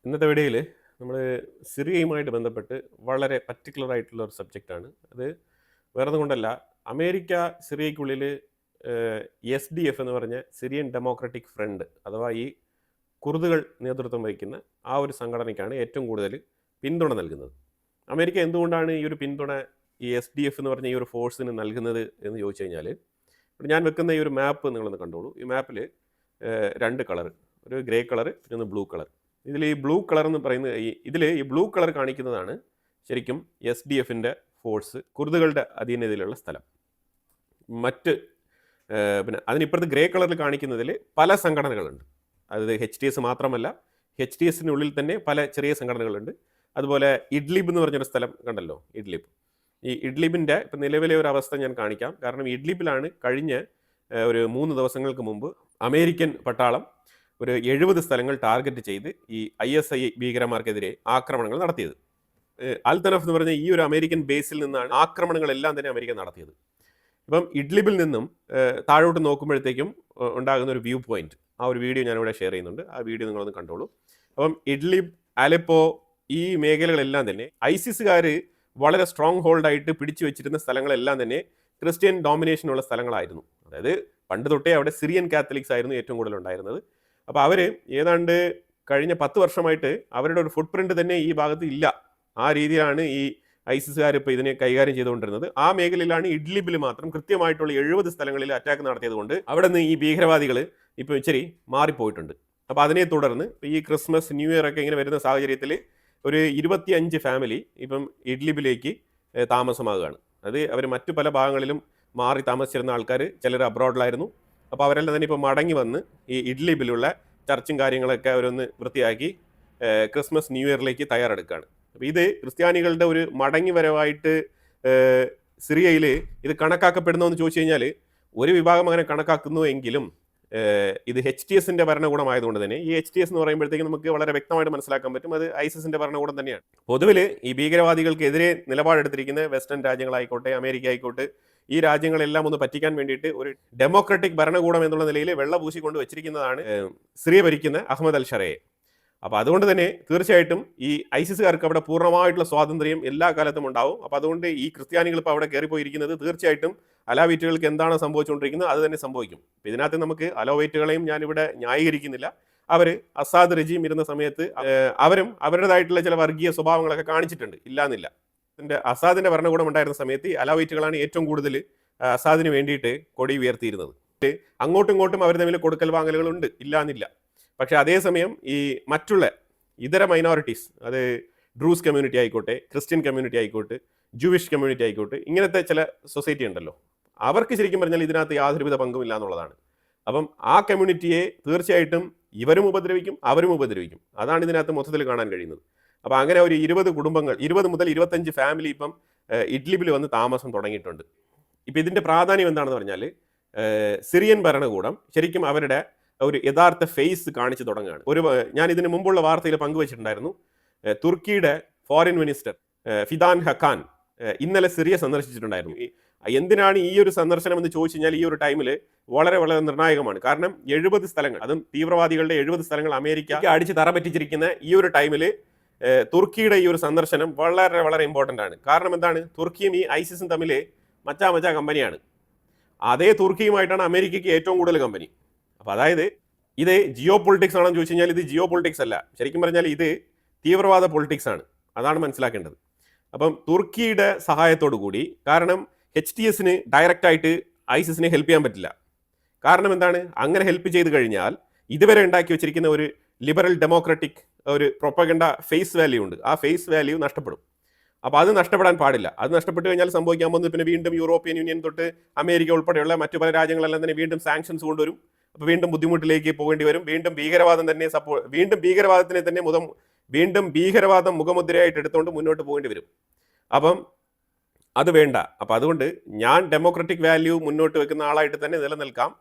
ഇന്നത്തെ വീഡിയോയിൽ നമ്മൾ സിറിയയുമായിട്ട് ബന്ധപ്പെട്ട് വളരെ പർട്ടിക്കുലർ ആയിട്ടുള്ള ഒരു സബ്ജക്റ്റാണ്. അത് വേറൊന്നും കൊണ്ടല്ല, അമേരിക്ക സിറിയയ്ക്കുള്ളിൽ SDF എന്ന് പറഞ്ഞ സിറിയൻ ഡെമോക്രാറ്റിക് ഫ്രണ്ട് അഥവാ ഈ കുർദുകൾ നേതൃത്വം വഹിക്കുന്ന ആ ഒരു സംഘടനയ്ക്കാണ് ഏറ്റവും കൂടുതൽ പിന്തുണ നൽകുന്നത്. അമേരിക്ക എന്തുകൊണ്ടാണ് ഈ ഒരു പിന്തുണ ഈ SDF എന്ന് പറഞ്ഞ ഈ ഒരു ഫോഴ്സിന് നൽകുന്നത് എന്ന് ചോദിച്ചു കഴിഞ്ഞാൽ, ഞാൻ വെക്കുന്ന ഈ ഒരു മാപ്പ് നിങ്ങളൊന്ന് കണ്ടോളൂ. ഈ മാപ്പിൽ രണ്ട് കളർ, ഒരു ഗ്രേ കളർ പിന്നെ ഒന്ന് ബ്ലൂ കളർ. ഇതിൽ ഈ ബ്ലൂ കളർ എന്ന് പറയുന്നത് ഈ ബ്ലൂ കളർ കാണിക്കുന്നതാണ് ശരിക്കും SDFൻ്റെ ഫോഴ്സ് കുർദുകളുടെ അധീനതയിലുള്ള സ്ഥലം. മറ്റ് പിന്നെ അതിനിപ്പുറത്ത് ഗ്രേ കളറിൽ കാണിക്കുന്നതിൽ പല സംഘടനകളുണ്ട്. അത് HTS മാത്രമല്ല, HTSനുള്ളിൽ തന്നെ പല ചെറിയ സംഘടനകളുണ്ട്. അതുപോലെ ഇഡ്ലിബ് എന്ന് പറഞ്ഞൊരു സ്ഥലം കണ്ടല്ലോ, ഇഡ്ലിബ്. ഈ ഇഡ്ലിബിൻ്റെ ഇപ്പം നിലവിലെ ഒരു അവസ്ഥ ഞാൻ കാണിക്കാം. കാരണം ഇഡ്ലിബിലാണ് കഴിഞ്ഞ ഒരു 3 ദിവസങ്ങൾക്ക് മുമ്പ് അമേരിക്കൻ പട്ടാളം ഒരു 70 സ്ഥലങ്ങൾ ടാർഗറ്റ് ചെയ്ത് ഈ ISI ഭീകരന്മാർക്കെതിരെ ആക്രമണങ്ങൾ നടത്തിയത്. അൽതനഫ് എന്ന് പറഞ്ഞ ഈ ഒരു അമേരിക്കൻ ബേസിൽ നിന്നാണ് ആക്രമണങ്ങളെല്ലാം തന്നെ അമേരിക്ക നടത്തിയത്. ഇപ്പം ഇഡ്ലിബിൽ നിന്നും താഴോട്ട് നോക്കുമ്പോഴത്തേക്കും ഉണ്ടാകുന്ന ഒരു വ്യൂ പോയിന്റ്, ആ ഒരു വീഡിയോ ഞാനിവിടെ ഷെയർ ചെയ്യുന്നുണ്ട്. ആ വീഡിയോ നിങ്ങളൊന്ന് കണ്ടോളൂ. അപ്പം ഇഡ്ലിബ്, അലെപ്പോ ഈ മേഖലകളെല്ലാം തന്നെ ഐസിസുകാർ വളരെ സ്ട്രോങ് ഹോൾഡായിട്ട് പിടിച്ചു വെച്ചിരുന്ന സ്ഥലങ്ങളെല്ലാം തന്നെ ക്രിസ്ത്യൻ ഡോമിനേഷനുള്ള സ്ഥലങ്ങളായിരുന്നു. അതായത് പണ്ട് തൊട്ടേ അവിടെ സിറിയൻ കാത്തലിക്സ് ആയിരുന്നു ഏറ്റവും കൂടുതൽ ഉണ്ടായിരുന്നത്. അപ്പോൾ അവർ ഏതാണ്ട് കഴിഞ്ഞ 10 വർഷമായിട്ട് അവരുടെ ഒരു ഫുട് പ്രിന്റ് തന്നെ ഈ ഭാഗത്ത് ഇല്ല. ആ രീതിയിലാണ് ഈ ഐസിസുകാർ ഇപ്പോൾ ഇതിനെ കൈകാര്യം ചെയ്തുകൊണ്ടിരുന്നത്. ആ മേഖലയിലാണ് ഇഡ്ലിബിൽ മാത്രം കൃത്യമായിട്ടുള്ള 70 സ്ഥലങ്ങളിൽ അറ്റാക്ക് നടത്തിയത് കൊണ്ട് അവിടെ നിന്ന് ഈ ഭീകരവാദികൾ ഇപ്പോൾ ഇച്ചിരി മാറിപ്പോയിട്ടുണ്ട്. അപ്പോൾ അതിനെ തുടർന്ന് ഈ ക്രിസ്മസ് ന്യൂ ഇയർ ഒക്കെ ഇങ്ങനെ വരുന്ന സാഹചര്യത്തിൽ ഒരു 25 ഫാമിലി ഇപ്പം ഇഡ്ലിബിലേക്ക് താമസമാകുകയാണ്. അത് അവർ മറ്റു പല ഭാഗങ്ങളിലും മാറി താമസിച്ചിരുന്ന ആൾക്കാർ, ചിലർ അബ്രോഡിലായിരുന്നു. അപ്പോൾ അവരെല്ലാം തന്നെ ഇപ്പോൾ മടങ്ങി വന്ന് ഈ ഇഡ്ലിബിലുള്ള ചർച്ചും കാര്യങ്ങളൊക്കെ അവരൊന്ന് വൃത്തിയാക്കി ക്രിസ്മസ് ന്യൂ ഇയറിലേക്ക് തയ്യാറെടുക്കുകയാണ്. അപ്പോൾ ഇത് ക്രിസ്ത്യാനികളുടെ ഒരു മടങ്ങി വരവായിട്ട് സിറിയയിൽ ഇത് കണക്കാക്കപ്പെടുന്നു എന്ന് ചോദിച്ചു കഴിഞ്ഞാൽ, ഒരു വിഭാഗം അങ്ങനെ കണക്കാക്കുന്നു എങ്കിലും ഇത് HTSൻ്റെ ഭരണകൂടമായതുകൊണ്ട് തന്നെ ഈ HTS എന്ന് പറയുമ്പോഴത്തേക്കും നമുക്ക് വളരെ വ്യക്തമായിട്ട് മനസ്സിലാക്കാൻ പറ്റും അത് ഐസിസിൻ്റെ ഭരണകൂടം തന്നെയാണ്. പൊതുവിൽ ഈ ഭീകരവാദികൾക്കെതിരെ നിലപാടെടുത്തിരിക്കുന്ന വെസ്റ്റേൺ രാജ്യങ്ങളായിക്കോട്ടെ, അമേരിക്ക ആയിക്കോട്ടെ, ഈ രാജ്യങ്ങളെല്ലാം ഒന്ന് പറ്റിക്കാൻ വേണ്ടിയിട്ട് ഒരു ഡെമോക്രാറ്റിക് ഭരണകൂടം എന്നുള്ള നിലയിൽ വെള്ള പൂശിക്കൊണ്ട് വെച്ചിരിക്കുന്നതാണ് സിറിയ ഭരിക്കുന്ന അഹമ്മദ് അൽ ഷറയെ. അപ്പോൾ അതുകൊണ്ട് തന്നെ തീർച്ചയായിട്ടും ഈ ഐസിസുകാർക്ക് അവിടെ പൂർണ്ണമായിട്ടുള്ള സ്വാതന്ത്ര്യം എല്ലാ കാലത്തും ഉണ്ടാവും. അപ്പോൾ അതുകൊണ്ട് ഈ ക്രിസ്ത്യാനികൾ ഇപ്പോൾ അവിടെ കയറിപ്പോയിരിക്കുന്നത് തീർച്ചയായിട്ടും അലാവൈറ്റുകൾക്ക് എന്താണ് സംഭവിച്ചുകൊണ്ടിരിക്കുന്നത് അത് തന്നെ സംഭവിക്കും. അപ്പോൾ ഇതിനകത്ത് നമുക്ക് അലോവൈറ്റുകളെയും ഞാനിവിടെ ന്യായീകരിക്കുന്നില്ല. അവർ അസാദ് റെജീം ഇരുന്ന സമയത്ത് അവരും അവരുടേതായിട്ടുള്ള ചില വർഗീയ സ്വഭാവങ്ങളൊക്കെ കാണിച്ചിട്ടുണ്ട്, ഇല്ലാന്നില്ല. അസാദിൻ്റെ ഭരണകൂടം ഉണ്ടായിരുന്ന സമയത്ത് അലാവൈറ്റുകളാണ് ഏറ്റവും കൂടുതൽ അസാദിന് വേണ്ടിയിട്ട് കൊടി ഉയർത്തിയിരുന്നത്. അങ്ങോട്ടും ഇങ്ങോട്ടും അവർ തമ്മിൽ കൊടുക്കൽ വാങ്ങലുകളുണ്ട്, ഇല്ലാന്നില്ല. പക്ഷേ അതേസമയം ഈ മറ്റുള്ള ഇതര മൈനോറിറ്റീസ്, അത് ഡ്രൂസ് കമ്മ്യൂണിറ്റി ആയിക്കോട്ടെ, ക്രിസ്ത്യൻ കമ്മ്യൂണിറ്റി ആയിക്കോട്ടെ, ജൂവിഷ് കമ്മ്യൂണിറ്റി ആയിക്കോട്ടെ, ഇങ്ങനത്തെ ചില സൊസൈറ്റി ഉണ്ടല്ലോ, അവർക്ക് ശരിക്കും പറഞ്ഞാൽ ഇതിനകത്ത് യാതൊരുവിധ പങ്കുമില്ല എന്നുള്ളതാണ്. അപ്പം ആ കമ്മ്യൂണിറ്റിയെ തീർച്ചയായിട്ടും ഇവരും ഉപദ്രവിക്കും, അവരും ഉപദ്രവിക്കും. അതാണ് ഇതിനകത്ത് മൊത്തത്തിൽ കാണാൻ കഴിയുന്നത്. അപ്പോൾ അങ്ങനെ ഒരു 20 കുടുംബങ്ങൾ, 20 മുതൽ 25 ഫാമിലി ഇപ്പം ഇഡ്ലിബിൽ വന്ന് താമസം തുടങ്ങിയിട്ടുണ്ട്. ഇപ്പം ഇതിൻ്റെ പ്രാധാന്യം എന്താണെന്ന് പറഞ്ഞാൽ, സിറിയൻ ഭരണകൂടം ശരിക്കും അവരുടെ ഒരു യഥാർത്ഥ ഫേസ് കാണിച്ചു തുടങ്ങുകയാണ്. ഞാൻ ഇതിന് മുമ്പുള്ള വാർത്തയിൽ പങ്കുവച്ചിട്ടുണ്ടായിരുന്നു. തുർക്കിയുടെ ഫോറിൻ മിനിസ്റ്റർ ഫിദാൻ ഹക്കാൻ ഇന്നലെ സിറിയ സന്ദർശിച്ചിട്ടുണ്ടായിരുന്നു. എന്തിനാണ് ഈ ഒരു സന്ദർശനം എന്ന് ചോദിച്ചു കഴിഞ്ഞാൽ, ഈ ഒരു ടൈമിൽ വളരെ വളരെ നിർണായകമാണ്. കാരണം 70 സ്ഥലങ്ങൾ, അതും തീവ്രവാദികളുടെ 70 സ്ഥലങ്ങൾ അമേരിക്ക അടിച്ച് തറ പറ്റിച്ചിരിക്കുന്ന ഈ ഒരു ടൈമിൽ തുർക്കിയുടെ ഈ ഒരു സന്ദർശനം വളരെ വളരെ ഇമ്പോർട്ടൻ്റ് ആണ്. കാരണം എന്താണ്, തുർക്കിയും ഈ ഐസിസും തമ്മിൽ മച്ചാ കമ്പനിയാണ്. അതേ തുർക്കിയുമായിട്ടാണ് അമേരിക്കയ്ക്ക് ഏറ്റവും കൂടുതൽ കമ്പനി. അപ്പോൾ അതായത് ഇത് ജിയോ പൊളിറ്റിക്സ് ആണെന്ന് ചോദിച്ചു കഴിഞ്ഞാൽ ഇത് ജിയോ പൊളിറ്റിക്സ് അല്ല, ശരിക്കും പറഞ്ഞാൽ ഇത് തീവ്രവാദ പൊളിറ്റിക്സ് ആണ്. അതാണ് മനസ്സിലാക്കേണ്ടത്. അപ്പം തുർക്കിയുടെ സഹായത്തോടു കൂടി, കാരണം HTSന് ഡയറക്റ്റായിട്ട് ഐസിസിനെ ഹെൽപ്പ് ചെയ്യാൻ പറ്റില്ല. കാരണം എന്താണ്, അങ്ങനെ ഹെൽപ്പ് ചെയ്ത് കഴിഞ്ഞാൽ ഇതുവരെ ഉണ്ടാക്കി വെച്ചിരിക്കുന്ന ഒരു ലിബറൽ ഡെമോക്രാറ്റിക് ഒരു പ്രൊപ്പഗണ്ട ഫേസ് വാല്യൂ ഉണ്ട്, ആ ഫേസ് വാല്യൂ നഷ്ടപ്പെടും. അപ്പോൾ അത് നഷ്ടപ്പെടാൻ പാടില്ല. അത് നഷ്ടപ്പെട്ട് കഴിഞ്ഞാൽ സംഭവിക്കാൻ പോകുന്നത് പിന്നെ വീണ്ടും യൂറോപ്യൻ യൂണിയൻ തൊട്ട് അമേരിക്ക ഉൾപ്പെടെയുള്ള മറ്റു പല രാജ്യങ്ങളെല്ലാം തന്നെ വീണ്ടും സാങ്ഷൻസ് കൊണ്ടുവരും. അപ്പോൾ വീണ്ടും ബുദ്ധിമുട്ടിലേക്ക് പോകേണ്ടി വരും. വീണ്ടും ഭീകരവാദം മുഖമുദ്രയായിട്ട് എടുത്തുകൊണ്ട് മുന്നോട്ട് പോകേണ്ടി വരും. അപ്പം അത് വേണ്ട. അപ്പം അതുകൊണ്ട് ഞാൻ ഡെമോക്രാറ്റിക് വാല്യൂ മുന്നോട്ട് വെക്കുന്ന ആളായിട്ട് തന്നെ നിലനിൽക്കാം.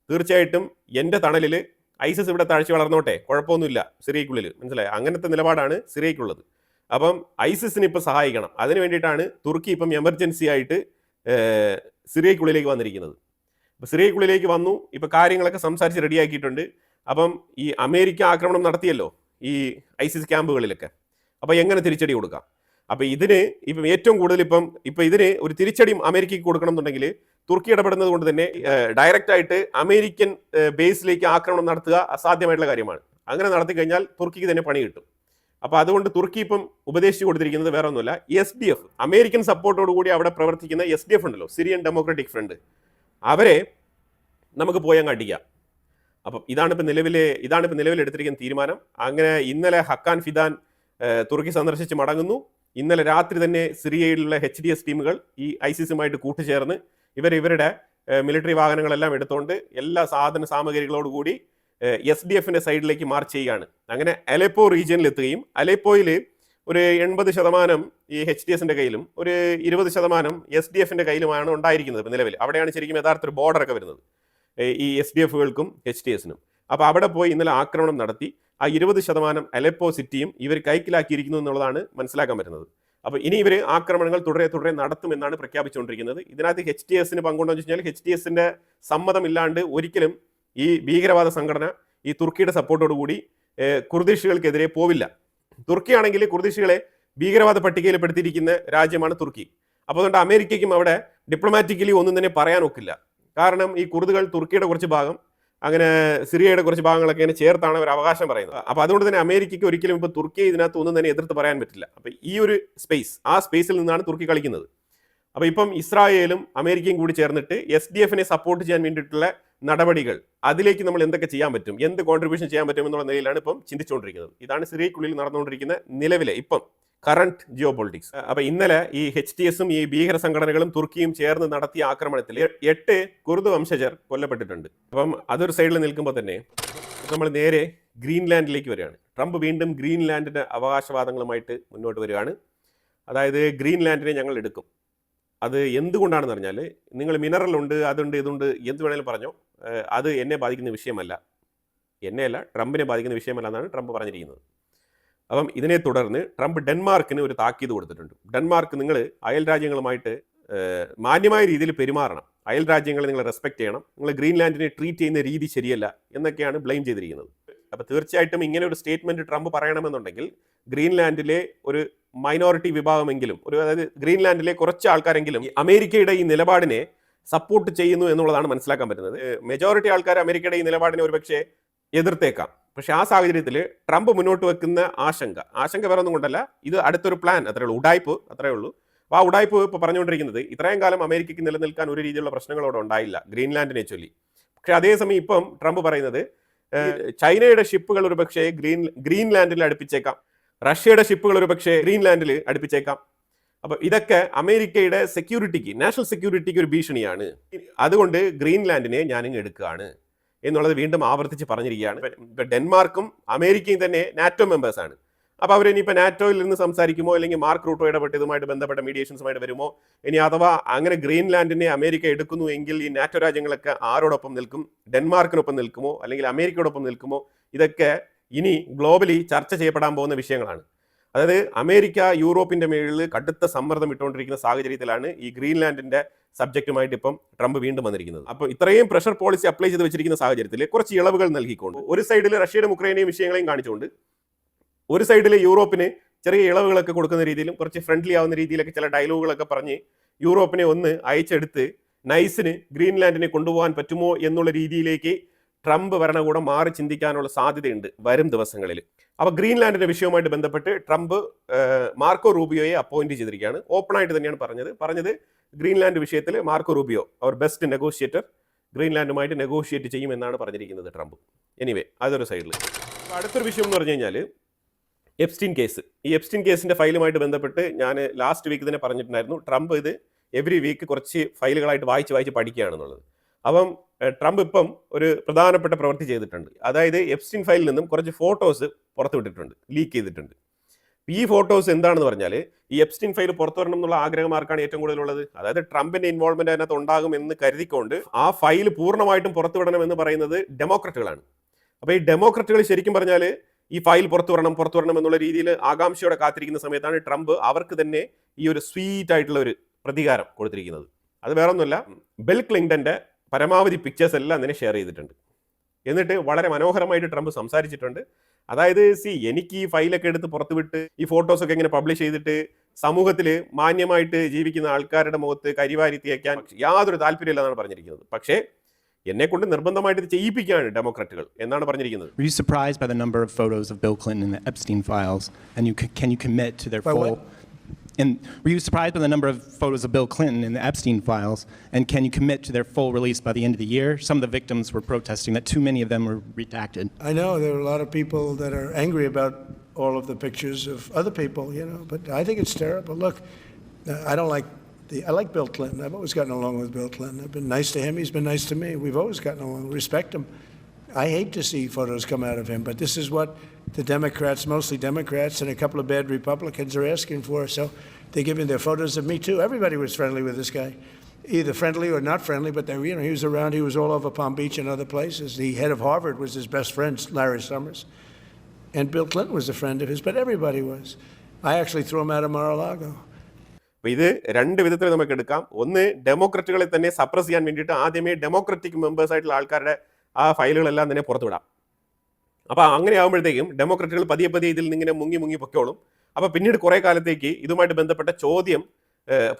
തീർച്ചയായിട്ടും എൻ്റെ തണലിൽ ഐസിസ് ഇവിടെ താഴ്ച വളർന്നോട്ടെ, കുഴപ്പമൊന്നുമില്ല സിറിയയ്ക്കുള്ളിൽ, മനസ്സിലായി? അങ്ങനത്തെ നിലപാടാണ് സിറിയയ്ക്കുള്ളത്. അപ്പം ഐസിസിന് ഇപ്പോൾ സഹായിക്കണം. അതിന് വേണ്ടിയിട്ടാണ് തുർക്കി ഇപ്പം എമർജൻസി ആയിട്ട് സിറിയയ്ക്കുള്ളിലേക്ക് വന്നിരിക്കുന്നത്. അപ്പോൾ സിറിയയ്ക്കുള്ളിലേക്ക് വന്നു, ഇപ്പോൾ കാര്യങ്ങളൊക്കെ സംസാരിച്ച് റെഡിയാക്കിയിട്ടുണ്ട്. അപ്പം ഈ അമേരിക്ക ആക്രമണം നടത്തിയല്ലോ, ഈ ISIS ക്യാമ്പുകളിലൊക്കെ. അപ്പോൾ എങ്ങനെ തിരിച്ചടി കൊടുക്കാം? അപ്പോൾ ഇതിന് ഇപ്പം ഏറ്റവും കൂടുതൽ ഇപ്പം ഇതിന് ഒരു തിരിച്ചടി അമേരിക്കയ്ക്ക് കൊടുക്കണം എന്നുണ്ടെങ്കിൽ തുർക്കി ഇടപെടുന്നത് കൊണ്ട് തന്നെ ഡയറക്റ്റ് ആയിട്ട് അമേരിക്കൻ ബേസിലേക്ക് ആക്രമണം നടത്തുക അസാധ്യമായിട്ടുള്ള കാര്യമാണ്. അങ്ങനെ നടത്തി കഴിഞ്ഞാൽ തുർക്കിക്ക് തന്നെ പണി കിട്ടും. അപ്പോൾ അതുകൊണ്ട് തുർക്കി ഇപ്പം ഉപദേശിച്ചു കൊടുത്തിരിക്കുന്നത് വേറെ ഒന്നുമല്ല, SDF അമേരിക്കൻ സപ്പോർട്ടോട് കൂടി അവിടെ പ്രവർത്തിക്കുന്ന SDF ഉണ്ടല്ലോ, സിറിയൻ ഡെമോക്രാറ്റിക് ഫ്രണ്ട്, അവരെ നമുക്ക് പോയി അങ്ങ് അടിക്കാം. അപ്പം ഇതാണിപ്പോൾ നിലവിൽ എടുത്തിരിക്കുന്ന തീരുമാനം. അങ്ങനെ ഇന്നലെ ഹക്കാൻ ഫിദാൻ തുർക്കി സന്ദർശിച്ച് മടങ്ങുന്നു. ഇന്നലെ രാത്രി തന്നെ സിറിയയിലുള്ള HDS ടീമുകൾ ഈ ISISുമായിട്ട് കൂട്ടുചേർന്ന് ഇവരുടെ മിലിറ്ററി വാഹനങ്ങളെല്ലാം എടുത്തുകൊണ്ട് എല്ലാ സാധന സാമഗ്രികളോടുകൂടി SDFിൻ്റെ സൈഡിലേക്ക് മാർച്ച് ചെയ്യുകയാണ്. അങ്ങനെ അലെപ്പോ റീജിയനിൽ എത്തുകയും അലെപ്പോയിൽ ഒരു 80% ഈ HDSിൻ്റെ കയ്യിലും ഒരു 20% SDFിൻ്റെ കയ്യിലുമാണ് ഉണ്ടായിരിക്കുന്നത് നിലവിൽ. അവിടെയാണ് ശരിക്കും യഥാർത്ഥ ഒരു ബോർഡറൊക്കെ വരുന്നത് ഈ SDFകൾക്കും HDSനും. അപ്പോൾ അവിടെ പോയി ഇന്നലെ ആക്രമണം നടത്തി ആ 20% അലെപ്പോ സിറ്റിയും ഇവർ കൈക്കലാക്കിയിരിക്കുന്നു എന്നുള്ളതാണ് മനസ്സിലാക്കാൻ പറ്റുന്നത്. അപ്പോൾ ഇനി ഇവർ ആക്രമണങ്ങൾ തുടരെ നടത്തുമെന്നാണ് പ്രഖ്യാപിച്ചുകൊണ്ടിരിക്കുന്നത്. ഇതിനകത്ത് HDSന് പങ്കുണ്ടോ എന്ന് വെച്ച് കഴിഞ്ഞാൽ HDSിൻ്റെ സമ്മതമില്ലാണ്ട് ഒരിക്കലും ഈ ഭീകരവാദ സംഘടന ഈ തുർക്കിയുടെ സപ്പോർട്ടോടുകൂടി കുർദിഷുകൾക്കെതിരെ പോവില്ല. തുർക്കിയാണെങ്കിൽ കുർദിഷുകളെ ഭീകരവാദ പട്ടികയിൽ പെടുത്തിയിരിക്കുന്ന രാജ്യമാണ് തുർക്കി. അപ്പോൾ അതുകൊണ്ട് അമേരിക്കയ്ക്കും അവിടെ ഡിപ്ലോമാറ്റിക്കലി ഒന്നും തന്നെ പറയാൻ ഒക്കില്ല. കാരണം ഈ കുർദുകൾ തുർക്കിയുടെ കുറച്ച് ഭാഗം, അങ്ങനെ സിറിയയുടെ കുറച്ച് ഭാഗങ്ങളൊക്കെ ഇങ്ങനെ ചേർത്താണ് അവർ അവകാശം പറയുന്നത്. അപ്പോൾ അതുകൊണ്ട് തന്നെ അമേരിക്കയ്ക്ക് ഒരിക്കലും ഇപ്പോൾ തുർക്കിയെ ഇതിനകത്ത് ഒന്നും തന്നെ എതിർത്ത് പറയാൻ പറ്റില്ല. അപ്പോൾ ഈ ഒരു ആ സ്പേസിൽ നിന്നാണ് തുർക്കി കളിക്കുന്നത്. അപ്പോൾ ഇപ്പം ഇസ്രായേലും അമേരിക്കയും കൂടി ചേർന്നിട്ട് SDFിനെ സപ്പോർട്ട് ചെയ്യാൻ വേണ്ടിയിട്ടുള്ള നടപടികൾ, അതിലേക്ക് നമ്മൾ എന്തൊക്കെ ചെയ്യാൻ പറ്റും, എന്ത് കോൺട്രിബ്യൂഷൻ ചെയ്യാൻ പറ്റും എന്നുള്ള നിലയിലാണ് ഇപ്പം ചിന്തിച്ചുകൊണ്ടിരിക്കുന്നത്. ഇതാണ് സിറിയയ്ക്കുള്ളിൽ നടന്നുകൊണ്ടിരിക്കുന്ന നിലവിലെ കറന്റ് ജിയോ പൊളിറ്റിക്സ്. അപ്പോൾ ഇന്നലെ ഈ HDSും ഈ ഭീകര സംഘടനകളും തുർക്കിയും ചേർന്ന് നടത്തിയ ആക്രമണത്തിൽ 8 കുർദ് വംശജർ കൊല്ലപ്പെട്ടിട്ടുണ്ട്. അപ്പം അതൊരു സൈഡിൽ നിൽക്കുമ്പോൾ തന്നെ നമ്മൾ നേരെ ഗ്രീൻലാൻഡിലേക്ക് വരികയാണ്. ട്രംപ് വീണ്ടും ഗ്രീൻലാൻഡിൻ്റെ അവകാശവാദങ്ങളുമായിട്ട് മുന്നോട്ട് വരികയാണ്. അതായത് ഗ്രീൻലാൻഡിനെ ഞങ്ങൾ എടുക്കും. അത് എന്തുകൊണ്ടാണെന്ന് പറഞ്ഞാൽ, നിങ്ങൾ മിനറലുണ്ട്, അതുണ്ട്, ഇതുണ്ട്, എന്ത് വേണേലും പറഞ്ഞോ, അത് എന്നെ ബാധിക്കുന്ന വിഷയമല്ല, ട്രംപിനെ ബാധിക്കുന്ന വിഷയമല്ല എന്നാണ് ട്രംപ് പറഞ്ഞിരിക്കുന്നത്. അപ്പം ഇതിനെ തുടർന്ന് ട്രംപ് ഡെൻമാർക്കിന് ഒരു താക്കീത് കൊടുത്തിട്ടുണ്ട്. ഡെൻമാർക്ക്, നിങ്ങൾ അയൽ രാജ്യങ്ങളുമായിട്ട് മാന്യമായ രീതിയിൽ പെരുമാറണം, അയൽ രാജ്യങ്ങളെ നിങ്ങൾ റെസ്പെക്ട് ചെയ്യണം, നിങ്ങൾ ഗ്രീൻലാൻഡിനെ ട്രീറ്റ് ചെയ്യുന്ന രീതി ശരിയല്ല എന്നൊക്കെയാണ് ബ്ലെയിം ചെയ്തിരിക്കുന്നത്. അപ്പോൾ തീർച്ചയായിട്ടും ഇങ്ങനെ ഒരു സ്റ്റേറ്റ്മെൻറ്റ് ട്രംപ് പറയണമെന്നുണ്ടെങ്കിൽ ഗ്രീൻലാൻഡിലെ ഒരു മൈനോറിറ്റി വിഭാഗമെങ്കിലും, അതായത് ഗ്രീൻലാൻഡിലെ കുറച്ച് ആൾക്കാരെങ്കിലും അമേരിക്കയുടെ ഈ നിലപാടിനെ സപ്പോർട്ട് ചെയ്യുന്നു എന്നുള്ളതാണ് മനസ്സിലാക്കാൻ പറ്റുന്നത്. മെജോറിറ്റി ആൾക്കാർ അമേരിക്കയുടെ ഈ നിലപാടിനെ ഒരുപക്ഷെ എതിർത്തേക്കാം. പക്ഷേ ആ സാഹചര്യത്തിൽ ട്രംപ് മുന്നോട്ട് വെക്കുന്ന ആശങ്ക വേറെ ഒന്നും കൊണ്ടല്ല, ഇത് അടുത്തൊരു പ്ലാൻ, അത്രേ ഉള്ളൂ, ഉഡായ്പ്, അത്രേ ഉള്ളൂ. അപ്പോൾ ആ ഉഡായ്പ് ഇപ്പോൾ പറഞ്ഞുകൊണ്ടിരിക്കുന്നത്, ഇത്രയും കാലം അമേരിക്കയ്ക്ക് നിലനിൽക്കാൻ ഒരു രീതിയിലുള്ള പ്രശ്നങ്ങളോടെ ഉണ്ടായില്ല ഗ്രീൻലാൻഡിനെ ചൊല്ലി. പക്ഷേ അതേസമയം ഇപ്പം ട്രംപ് പറയുന്നത് ചൈനയുടെ ഷിപ്പുകൾ ഒരു പക്ഷേ ഗ്രീൻലാൻഡിൽ അടുപ്പിച്ചേക്കാം, റഷ്യയുടെ ഷിപ്പുകൾ ഒരു പക്ഷേ ഗ്രീൻലാൻഡിൽ അടുപ്പിച്ചേക്കാം. അപ്പോൾ ഇതൊക്കെ അമേരിക്കയുടെ സെക്യൂരിറ്റിക്ക്, നാഷണൽ സെക്യൂരിറ്റിക്ക് ഒരു ഭീഷണിയാണ്. അതുകൊണ്ട് ഗ്രീൻലാൻഡിനെ ഞാനിങ്ങ് എടുക്കുകയാണ് എന്നുള്ളത് വീണ്ടും ആവർത്തിച്ച് പറഞ്ഞിരിക്കുകയാണ്. ഇപ്പം ഡെൻമാർക്കും അമേരിക്കയും തന്നെ നാറ്റോ മെമ്പേഴ്സാണ്. അപ്പോൾ അവരിനിപ്പോൾ നാറ്റോയിൽ നിന്ന് സംസാരിക്കുമോ, അല്ലെങ്കിൽ മാർക്ക് റൂട്ടോ ഇടപെട്ട് ഇതുമായിട്ട് ബന്ധപ്പെട്ട മീഡിയേഷൻസുമായിട്ട് വരുമോ, ഇനി അഥവാ അങ്ങനെ ഗ്രീൻലാൻഡിനെ അമേരിക്ക എടുക്കുന്നു എങ്കിൽ ഈ നാറ്റോ രാജ്യങ്ങളൊക്കെ ആരോടൊപ്പം നിൽക്കും, ഡെൻമാർക്കിനൊപ്പം നിൽക്കുമോ അല്ലെങ്കിൽ അമേരിക്കയോടൊപ്പം നിൽക്കുമോ, ഇതൊക്കെ ഇനി ഗ്ലോബലി ചർച്ച ചെയ്യപ്പെടാൻ പോകുന്ന വിഷയങ്ങളാണ്. അതായത് അമേരിക്ക യൂറോപ്പിൻ്റെ മേളിൽ കടുത്ത സമ്മർദ്ദം ഇട്ടുകൊണ്ടിരിക്കുന്ന സാഹചര്യത്തിലാണ് ഈ ഗ്രീൻലാൻഡിൻ്റെ സബ്ജക്റ്റുമായിട്ട് ഇപ്പം ട്രംപ് വീണ്ടും വന്നിരിക്കുന്നത്. അപ്പോൾ ഇത്രയും പ്രഷർ പോളിസി അപ്ലൈ ചെയ്ത് വെച്ചിരിക്കുന്ന സാഹചര്യത്തിൽ കുറച്ച് ഇളവുകൾ നൽകിക്കൊണ്ട്, ഒരു സൈഡിൽ റഷ്യയുടെ ഉക്രൈനെയും വിഷയങ്ങളെയും കാണിച്ചുകൊണ്ട്, ഒരു സൈഡിൽ യൂറോപ്പിന് ചെറിയ ഇളവുകളൊക്കെ കൊടുക്കുന്ന രീതിയിലും കുറച്ച് ഫ്രണ്ട്ലി ആവുന്ന രീതിയിലൊക്കെ ചില ഡയലോഗുകളൊക്കെ പറഞ്ഞ് യൂറോപ്പിനെ ഒന്ന് അയച്ചെടുത്ത് നൈസിന് ഗ്രീൻലാൻഡിനെ കൊണ്ടുപോകാൻ പറ്റുമോ എന്നുള്ള രീതിയിലേക്ക് ട്രംപ് ഭരണകൂടം മാറി ചിന്തിക്കാനുള്ള സാധ്യതയുണ്ട് വരും ദിവസങ്ങളിൽ. അപ്പോൾ ഗ്രീൻലാൻഡിൻ്റെ വിഷയവുമായിട്ട് ബന്ധപ്പെട്ട് ട്രംപ് മാർക്കോ റൂബിയോയെ അപ്പോയിന്റ് ചെയ്തിരിക്കുകയാണ്. ഓപ്പണായിട്ട് തന്നെയാണ് പറഞ്ഞത് ഗ്രീൻലാൻഡ് വിഷയത്തിൽ മാർക്കോ റൂബിയോ, അവർ ബെസ്റ്റ് നെഗോഷിയേറ്റർ, ഗ്രീൻലാൻഡുമായിട്ട് നെഗോഷിയേറ്റ് ചെയ്യുമെന്നാണ് പറഞ്ഞിരിക്കുന്നത് ട്രംപ്. എനിവേ, അതൊരു സൈഡിൽ. അടുത്തൊരു വിഷയം എന്ന് പറഞ്ഞു കഴിഞ്ഞാൽ എപ്സ്റ്റീൻ കേസ്. ഈ എപ്സ്റ്റീൻ കേസിൻ്റെ ഫയലുമായിട്ട് ബന്ധപ്പെട്ട് ഞാൻ ലാസ്റ്റ് വീക്ക് തന്നെ പറഞ്ഞിട്ടുണ്ടായിരുന്നു, ട്രംപ് ഇത് എവറി വീക്ക് കുറച്ച് ഫയലുകളായിട്ട് വായിച്ച് പഠിക്കുകയാണെന്നുള്ളത്. അപ്പം ട്രംപ് ഇപ്പം ഒരു പ്രധാനപ്പെട്ട പ്രവൃത്തി ചെയ്തിട്ടുണ്ട്. അതായത് എപ്സ്റ്റീൻ ഫയലിൽ നിന്നും കുറച്ച് ഫോട്ടോസ് പുറത്തുവിട്ടിട്ടുണ്ട്, ലീക്ക് ചെയ്തിട്ടുണ്ട്. ഈ ഫോട്ടോസ് എന്താണെന്ന് പറഞ്ഞാൽ, ഈ എപ്സ്റ്റീൻ ഫയൽ പുറത്തു വരണം എന്നുള്ള ആഗ്രഹം ആർക്കാണ് ഏറ്റവും കൂടുതലുള്ളത്? അതായത് ട്രംപിന്റെ ഇൻവോൾവ്മെന്റ് അതിനകത്ത് ഉണ്ടാകും എന്ന് കരുതിക്കൊണ്ട് ആ ഫയൽ പൂർണ്ണമായിട്ടും പുറത്തുവിടണം എന്ന് പറയുന്നത് ഡെമോക്രറ്റുകളാണ്. അപ്പോൾ ഈ ഡെമോക്രറ്റുകൾ ശരിക്കും പറഞ്ഞാൽ ഈ ഫയൽ പുറത്തു വരണം എന്നുള്ള രീതിയിൽ ആകാംക്ഷയോടെ കാത്തിരിക്കുന്ന സമയത്താണ് ട്രംപ് അവർക്ക് തന്നെ ഈ ഒരു സ്വീറ്റ് ആയിട്ടുള്ള ഒരു പ്രതികാരം കൊടുത്തിരിക്കുന്നത്. അത് വേറെ ഒന്നുമല്ല, ബിൽ ക്ലിന്റന്റെ പരമാവധി പിക്ചേഴ്സ് എല്ലാം തന്നെ ഷെയർ ചെയ്തിട്ടുണ്ട്. എന്നിട്ട് വളരെ മനോഹരമായിട്ട് ട്രംപ് സംസാരിച്ചിട്ടുണ്ട്. അതായത് എനിക്ക് ഈ ഫയലൊക്കെ എടുത്ത് പുറത്തുവിട്ട് ഈ ഫോട്ടോസൊക്കെ ഇങ്ങനെ പബ്ലിഷ് ചെയ്തിട്ട് സമൂഹത്തിൽ മാന്യമായിട്ട് ജീവിക്കുന്ന ആൾക്കാരുടെ മുഖത്ത് കരിവാരി തേക്കാൻ യാതൊരു താല്പര്യമില്ലെന്നാണ് പറഞ്ഞിരിക്കുന്നത്. പക്ഷേ എന്നെ കൊണ്ട് നിർബന്ധമായിട്ട് ഇത് ചെയ്യിപ്പിക്കുകയാണ് ഡെമോക്രാറ്റുകൾ എന്നാണ് പറഞ്ഞിരിക്കുന്നത്. Were you surprised by the number of photos of Bill Clinton in the Epstein files? And can you commit to their full... And were you surprised by the number of photos of Bill Clinton in the Epstein files? And can you commit to their full release by the end of the year? Some of the victims were protesting that too many of them were redacted. I know there are a lot of people that are angry about all of the pictures of other people, but I think it's terrible. Look, I like Bill Clinton. I've always gotten along with Bill Clinton. I've been nice to him. He's been nice to me. We've always gotten along. Respect him. I hate to see photos come out of him, but this is what the Democrats, mostly Democrats, and a couple of bad Republicans are asking for. So they're giving their photos of me too. Everybody was friendly with this guy, either friendly or not friendly. But he was around. He was all over Palm Beach and other places. The head of Harvard was his best friend, Larry Summers, and Bill Clinton was a friend of his. But everybody was. I actually threw him out of Mar-a-Lago. അപ്പോൾ ഇത് രണ്ട് വിധത്തിൽ നമുക്ക് എടുക്കാം. ഒന്ന്, ഡെമോക്രറ്റുകളെ തന്നെ suppress ചെയ്യാൻ വേണ്ടിയിട്ട് ആദ്യമേ ഡെമോക്രറ്റിക് മെമ്പേഴ്സ് ആയിട്ടുള്ള ആൾക്കാരുടെ ആ ഫയലുകളെല്ലാം തന്നെ പുറത്തുവിടാം. അപ്പോൾ അങ്ങനെ ആകുമ്പോഴത്തേക്കും ഡെമോക്രറ്റുകൾ പതിയെ പതിയെ ഇതിൽ നിന്നിങ്ങനെ മുങ്ങി പൊക്കോളും. അപ്പോൾ പിന്നീട് കുറേ കാലത്തേക്ക് ഇതുമായിട്ട് ബന്ധപ്പെട്ട ചോദ്യം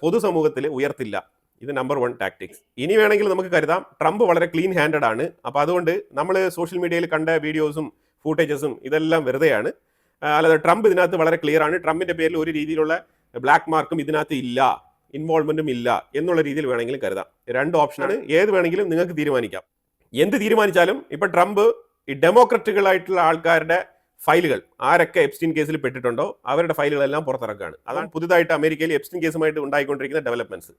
പൊതുസമൂഹത്തിൽ ഉയർത്തില്ല. ഇത് നമ്പർ 1 ടാക്ടിക്സ്. ഇനി വേണമെങ്കിൽ നമുക്ക് കരുതാം ട്രംപ് വളരെ ക്ലീൻ ഹാൻഡഡ് ആണ്. അപ്പോൾ അതുകൊണ്ട് നമ്മൾ സോഷ്യൽ മീഡിയയിൽ കണ്ട വീഡിയോസും ഫൂട്ടേജസും ഇതെല്ലാം വെറുതെയാണ്. അല്ലാതെ ട്രംപ് ഇതിനകത്ത് വളരെ ക്ലിയർ ആണ്. ട്രംപിൻ്റെ പേരിൽ ഒരു രീതിയിലുള്ള ബ്ലാക്ക് മാർക്കും ഇതിനകത്ത് ഇല്ല, ഇൻവോൾവ്മെന്റും ഇല്ല എന്നുള്ള രീതിയിൽ വേണമെങ്കിലും കരുതാം. 2 ഓപ്ഷനാണ്. ഏത് വേണമെങ്കിലും നിങ്ങൾക്ക് തീരുമാനിക്കാം. എന്ത് തീരുമാനിച്ചാലും ഇപ്പം ട്രംപ് ഈ ഡെമോക്രറ്റുകളായിട്ടുള്ള ആൾക്കാരുടെ ഫയലുകൾ ആരൊക്കെ എപ്സ്റ്റീൻ കേസിൽ പെട്ടിട്ടുണ്ടോ അവരുടെ ഫയലുകളെല്ലാം പുറത്തിറക്കുകയാണ്. അതാണ് പുതുതായിട്ട് അമേരിക്കയിൽ എപ്സ്റ്റീൻ കേസുമായിട്ട് ഉണ്ടായിക്കൊണ്ടിരിക്കുന്ന ഡെവലപ്മെന്റ്സ്.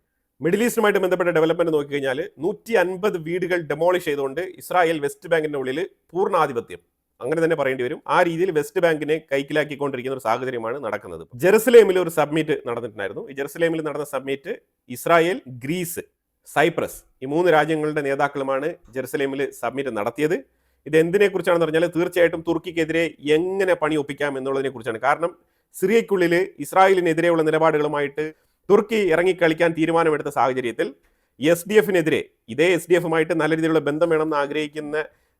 മിഡിൽ ഈസ്റ്റുമായിട്ട് ബന്ധപ്പെട്ട ഡെവലപ്മെന്റ് നോക്കിക്കഴിഞ്ഞാൽ 150 വീടുകൾ ഡെമോളിഷ് ചെയ്തുകൊണ്ട് ഇസ്രായേൽ വെസ്റ്റ് ബാങ്കിന്റെ ഉള്ളിൽ പൂർണ്ണാധിപത്യം, അങ്ങനെ തന്നെ പറയേണ്ടി വരും, ആ രീതിയിൽ വെസ്റ്റ് ബാങ്കിനെ കൈക്കലാക്കിക്കൊണ്ടിരിക്കുന്ന ഒരു സാഹചര്യമാണ് നടക്കുന്നത്. ജെറുസലേമിൽ ഒരു സബ്മിറ്റ് നടന്നിട്ടുണ്ടായിരുന്നു. ഈ ജെറുസലേമിൽ നടന്ന സബ്മിറ്റ് ഇസ്രായേൽ, ഗ്രീസ്, സൈപ്രസ് ഈ 3 രാജ്യങ്ങളുടെ നേതാക്കളുമാണ് ജെറുസലേമിൽ സബ്മിറ്റ് നടത്തിയത്. ഇത് എന്തിനെ കുറിച്ചാണെന്ന് പറഞ്ഞാൽ തീർച്ചയായിട്ടും തുർക്കിക്കെതിരെ എങ്ങനെ പണി ഒപ്പിക്കാം എന്നുള്ളതിനെ കുറിച്ചാണ്. കാരണം സിറിയയ്ക്കുള്ളിൽ ഇസ്രായേലിനെതിരെയുള്ള നിലപാടുകളുമായിട്ട് തുർക്കി ഇറങ്ങിക്കളിക്കാൻ തീരുമാനമെടുത്ത സാഹചര്യത്തിൽ SDFനെതിരെ ഇതേ SDFുമായിട്ട് നല്ല രീതിയിലുള്ള ബന്ധം വേണമെന്ന് ആഗ്രഹിക്കുന്ന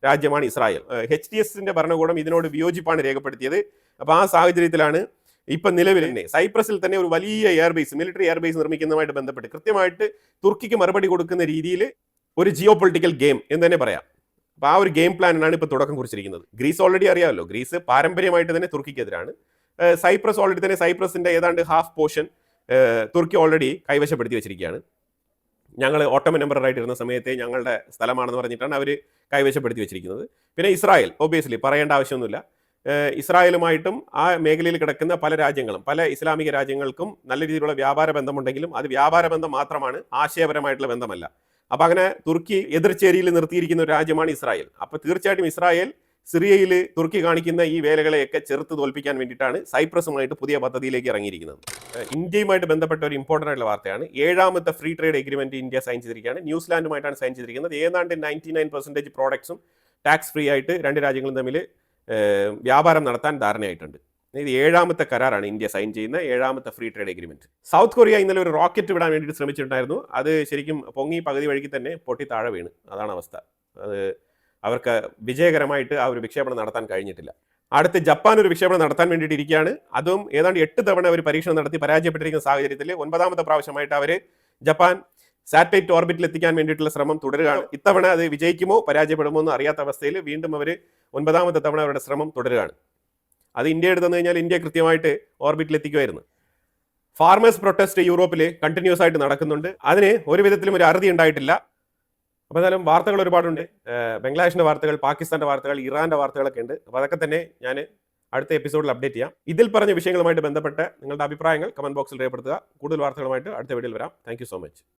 രാജ്യമാണ് ഇസ്രായേൽ. HTSന്റെ ഭരണകൂടം ഇതിനോട് വിയോജിപ്പാണ് രേഖപ്പെടുത്തിയത്. അപ്പോൾ ആ സാഹചര്യത്തിലാണ് ഇപ്പം നിലവിൽ തന്നെ സൈപ്രസിൽ തന്നെ ഒരു വലിയ എയർബേസ്, മിലിറ്ററി എയർബേസ് നിർമ്മിക്കുന്നതുമായിട്ട് ബന്ധപ്പെട്ട് കൃത്യമായിട്ട് തുർക്കിക്ക് മറുപടി കൊടുക്കുന്ന രീതിയിൽ ഒരു ജിയോ പൊളിറ്റിക്കൽ ഗെയിം എന്ന് തന്നെ പറയാം. അപ്പോൾ ആ ഒരു ഗെയിം പ്ലാനാണ് ഇപ്പോൾ തുടക്കം കുറിച്ചിരിക്കുന്നത്. ഗ്രീസ് ഓൾറെഡി അറിയാമല്ലോ, ഗ്രീസ് പാരമ്പര്യമായിട്ട് തന്നെ തുർക്കിക്കെതിരാണ്. സൈപ്രസ് ഓൾറെഡി തന്നെ സൈപ്രസിന്റെ ഏതാണ്ട് ഹാഫ് പോർഷൻ തുർക്കി ഓൾറെഡി കൈവശപ്പെടുത്തി വെച്ചിരിക്കുകയാണ്. ഞങ്ങൾ ഓട്ടോമൻ എംപററായിട്ട് ഇരുന്ന സമയത്തെ ഞങ്ങളുടെ സ്ഥലമാണെന്ന് പറഞ്ഞിട്ടാണ് അവർ കൈവശപ്പെടുത്തി വെച്ചിരിക്കുന്നത്. പിന്നെ ഇസ്രായേൽ ഒബ്വിയസ്ലി പറയേണ്ട ആവശ്യമൊന്നുമില്ല. ഇസ്രായേലുമായിട്ടും ആ മേഖലയിൽ കിടക്കുന്ന പല രാജ്യങ്ങളും, പല ഇസ്ലാമിക രാജ്യങ്ങൾക്കും നല്ല രീതിയിലുള്ള വ്യാപാര ബന്ധമുണ്ടെങ്കിലും അത് വ്യാപാര ബന്ധം മാത്രമാണ്, ആശയപരമായിട്ടുള്ള ബന്ധമല്ല. അപ്പം അങ്ങനെ തുർക്കി എതിർചേരിയിൽ നിർത്തിയിരിക്കുന്ന ഒരു രാജ്യമാണ് ഇസ്രായേൽ. അപ്പോൾ തീർച്ചയായിട്ടും ഇസ്രായേൽ സിറിയയിൽ തുർക്കി കാണിക്കുന്ന ഈ വേലകളെയൊക്കെ ചെറുത്ത് തോൽപ്പിക്കാൻ വേണ്ടിയിട്ടാണ് സൈപ്രസുമായിട്ട് പുതിയ പദ്ധതിയിലേക്ക് ഇറങ്ങിയിരിക്കുന്നത്. ഇന്ത്യയുമായിട്ട് ബന്ധപ്പെട്ട ഒരു ഇമ്പോർട്ടൻ്റ് ആയിട്ടുള്ള വാർത്തയാണ്. 7ാമത്തെ free trade agreement India sign ചെയ്തിരിക്കുകയാണ്. ന്യൂസിലാൻഡുമായിട്ടാണ് സൈൻ ചെയ്തിരിക്കുന്നത്. ഏതാണ്ട് 99% പ്രോഡക്ട്സും ടാക്സ് ഫ്രീ ആയിട്ട് 2 രാജ്യങ്ങളും തമ്മിൽ വ്യാപാരം നടത്താൻ ധാരണയായിട്ടുണ്ട്. ഇത് 7ാമത്തെ കരാറാണ് ഇന്ത്യ സൈൻ ചെയ്യുന്ന 7ാമത്തെ free trade agreement. South Korea ഇന്നലെ ഒരു റോക്കറ്റ് വിടാൻ വേണ്ടിയിട്ട് ശ്രമിച്ചിട്ടുണ്ടായിരുന്നു. അത് ശരിക്കും പൊങ്ങി പകുതി വഴിക്ക് തന്നെ പൊട്ടി താഴെ വീണ്. അതാണ് അവസ്ഥ. അത് അവർക്ക് വിജയകരമായിട്ട് ആ ഒരു വിക്ഷേപണം നടത്താൻ കഴിഞ്ഞിട്ടില്ല. അടുത്ത് ജപ്പാൻ ഒരു വിക്ഷേപണം നടത്താൻ വേണ്ടിയിട്ട് ഇരിക്കുകയാണ്. അതും ഏതാണ്ട് 8 തവണ അവർ പരീക്ഷണം നടത്തി പരാജയപ്പെട്ടിരിക്കുന്ന സാഹചര്യത്തിൽ 9ാമത്തെ പ്രാവശ്യമായിട്ട് അവർ ജപ്പാൻ സാറ്റലൈറ്റ് ഓർബിറ്റിൽ എത്തിക്കാൻ വേണ്ടിയിട്ടുള്ള ശ്രമം തുടരുകയാണ്. ഇത്തവണ അത് വിജയിക്കുമോ പരാജയപ്പെടുമോ എന്ന് അറിയാത്ത അവസ്ഥയിൽ വീണ്ടും അവർ 9ാമത്തെ തവണ അവരുടെ ശ്രമം തുടരുകയാണ്. അത് ഇന്ത്യ എടുത്തു കഴിഞ്ഞാൽ ഇന്ത്യ കൃത്യമായിട്ട് ഓർബിറ്റിൽ എത്തിക്കുമായിരുന്നു. ഫാർമേഴ്സ് പ്രൊട്ടസ്റ്റ് യൂറോപ്പിൽ കണ്ടിന്യൂസ് ആയിട്ട് നടക്കുന്നുണ്ട്. അതിന് ഒരു വിധത്തിലും ഒരു അറുതി ഉണ്ടായിട്ടില്ല. അപ്പോൾ എന്തായാലും വാർത്തകൾ ഒരുപാടുണ്ട്. ബംഗ്ലാദേശിൻ്റെ വാർത്തകൾ, പാകിസ്ഥാൻ്റെ വാർത്തകൾ, ഇറാൻ്റെ വാർത്തകളൊക്കെ ഉണ്ട്. അപ്പോൾ അതൊക്കെ തന്നെ ഞാൻ അടുത്ത എപ്പിസോഡിൽ അപ്ഡേറ്റ് ചെയ്യാം. ഇതിൽ പറഞ്ഞ വിഷയങ്ങളുമായിട്ട് ബന്ധപ്പെട്ട് നിങ്ങളുടെ അഭിപ്രായങ്ങൾ കമന്റ് ബോക്സിൽ രേഖപ്പെടുത്തുക. കൂടുതൽ വാർത്തകളുമായിട്ട് അടുത്ത വീഡിയോയിൽ വരാം. Thank you so much.